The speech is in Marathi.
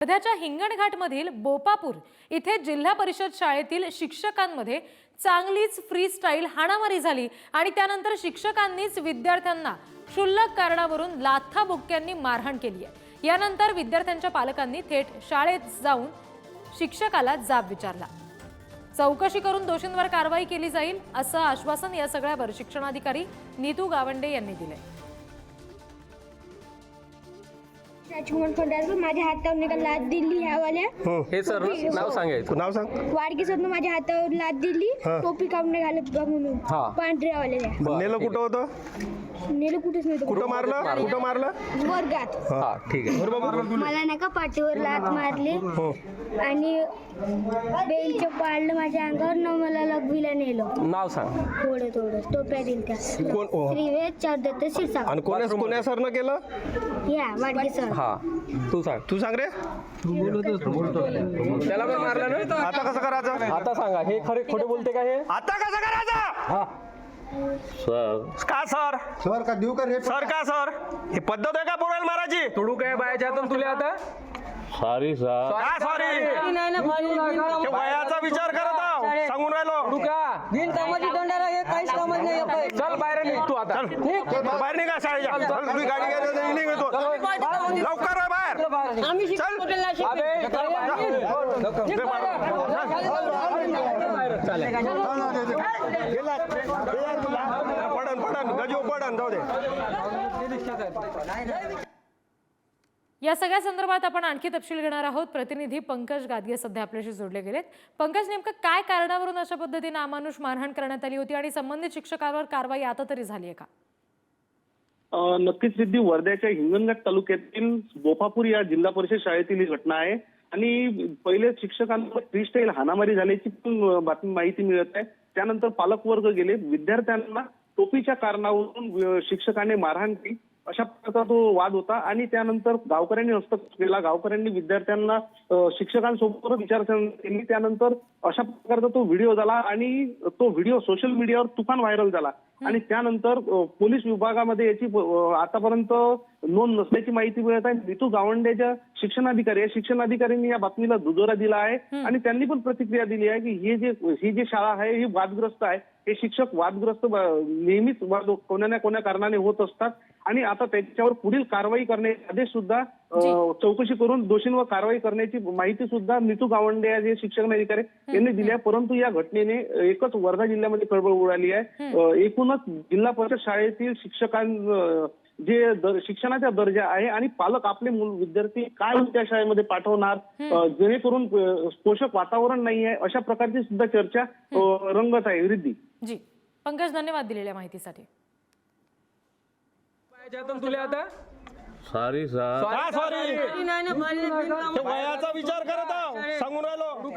वर्ध्याच्या हिंगणघाटमधील बोपापूर इथे जिल्हा परिषद शाळेतील शिक्षकांमध्ये चांगलीच फ्री स्टाईल हाणामारी झाली आणि त्यानंतर शिक्षकांनीच विद्यार्थ्यांना क्षुल्लक कारणावरून लाथाबुक्क्यांनी मारहाण केली आहे। यानंतर विद्यार्थ्यांच्या पालकांनी थेट शाळेत जाऊन शिक्षकाला जाब विचारला। चौकशी करून दोषींवर कारवाई केली जाईल असं आश्वासन या सगळ्यावर शिक्षणाधिकारी नीतू गावंडे यांनी दिले। राजकुमार फडारकर माझ्या हातावर निकाल लाद दिली ह्यावाल्या हे सर नाव सांगायचं नाव सांग। वाडकी सरनं माझ्या हातावर लाद दिली टोपी काढून घालत बघ म्हणून पांढऱ्यावाल्या नेलं कुठं होतं? नेलं कुठेच नव्हतं। कुठं मारलं? कुठं मारलं? वर्गात। हा ठीक आहे। मला नाही का पाठीवर लात मारली आणि बेलचं पाडलं माझ्या अंगावर न मला लघवीला नेलं। नाव सांग। थोडं थोडं टोप्या दिल त्या श्रीवेद चौदत्त शिरसाट आणि कोण्या सरनं केलं? या वाडकी सर। हा तू सांग रे। त्याला पण मारलं ना? आता कसं करायचं? आता सांगा हे खरे खोटे बोलते का हे? आता कसं करायचं? हा का सर? सर का देऊ का रे? सर का सर? ही पद्धत आहे का पोराला मारायची? तुडू काय बायाच्या हातून तुला आता? Sorry sir. काय सॉरी? ते वयाचा विचार करत आहो, सांगून राहिलो। चल बाहेर निघ तू आता। बाहेर निघा शाळेच्या। चल, तुम्ही गाडी घ्यायला निघतो। लवकर आहे बाहेर। पडन गजो पडन जाऊ दे। या सगळ्या संदर्भात आपण आणखी तपशील घेणार आहोत। प्रतिनिधी पंकज गादगे सध्या आपल्याशी जोडले गेलेत। पंकज, नेमकं काय कारणावरून अशा पद्धतीने अमानुष मारहाण करण्यात आली होती आणि संबंधित शिक्षकावर कारवाई आता तरी झाली आहे का? नक्कीच सिद्धी, वर्ध्याच्या हिंगणघाट तालुक्यातील बोपापूर या जिल्हा परिषद शाळेतील ही घटना आहे आणि पहिले शिक्षकांवर फ्रीस्टाईल हाणामारी झाल्याची पण माहिती मिळत आहे। त्यानंतर पालक वर्ग गेले, विद्यार्थ्यांना टोपीच्या कारणावरून शिक्षकाने मारहाण केली अशा प्रकारचा तो वाद होता आणि त्यानंतर गावकऱ्यांनी हस्तक्षेप केला। गावकऱ्यांनी विद्यार्थ्यांना शिक्षकांसोबत विचारसरणी केली। त्यानंतर अशा प्रकारचा तो व्हिडिओ झाला आणि तो व्हिडिओ सोशल मीडियावर तुफान व्हायरल झाला आणि त्यानंतर पोलीस विभागामध्ये याची आतापर्यंत नोंद नसल्याची माहिती मिळत आहे। नीतू गावंडेच्या शिक्षणाधिकारी या शिक्षणाधिकाऱ्यांनी या बातमीला दुजोरा दिला आहे आणि त्यांनी पण प्रतिक्रिया दिली आहे की ही जी शाळा आहे ही वादग्रस्त आहे। हे शिक्षक वादग्रस्त नेहमीच कोणा ना कोणा कारणाने होत असतात आणि आता त्याच्यावर पुढील कारवाई करण्याचे आदेश सुद्धा चौकशी करून दोषींवर कारवाई करण्याची माहिती सुद्धा नीतू गावंडे या जे शिक्षणाधिकारी यांनी दिली आहे। परंतु या घटनेने एकच वर्धा जिल्ह्यामध्ये खळबळ उडाली आहे। एकूणच जिल्हा परिषद शाळेतील जे शिक्षणाचा दर्जा आहे आणि पालक आपले विद्यार्थी काय त्या शाळेमध्ये पाठवणार जेणेकरून पोषक वातावरण नाही आहे अशा प्रकारची सुद्धा चर्चा रंगत आहे। रिद्धी जी, पंकज धन्यवाद दिलेल्या माहितीसाठी। तुला आता सॉरी सर। सॉरी? वयाचा विचार करत आहो, सांगून राहिलो।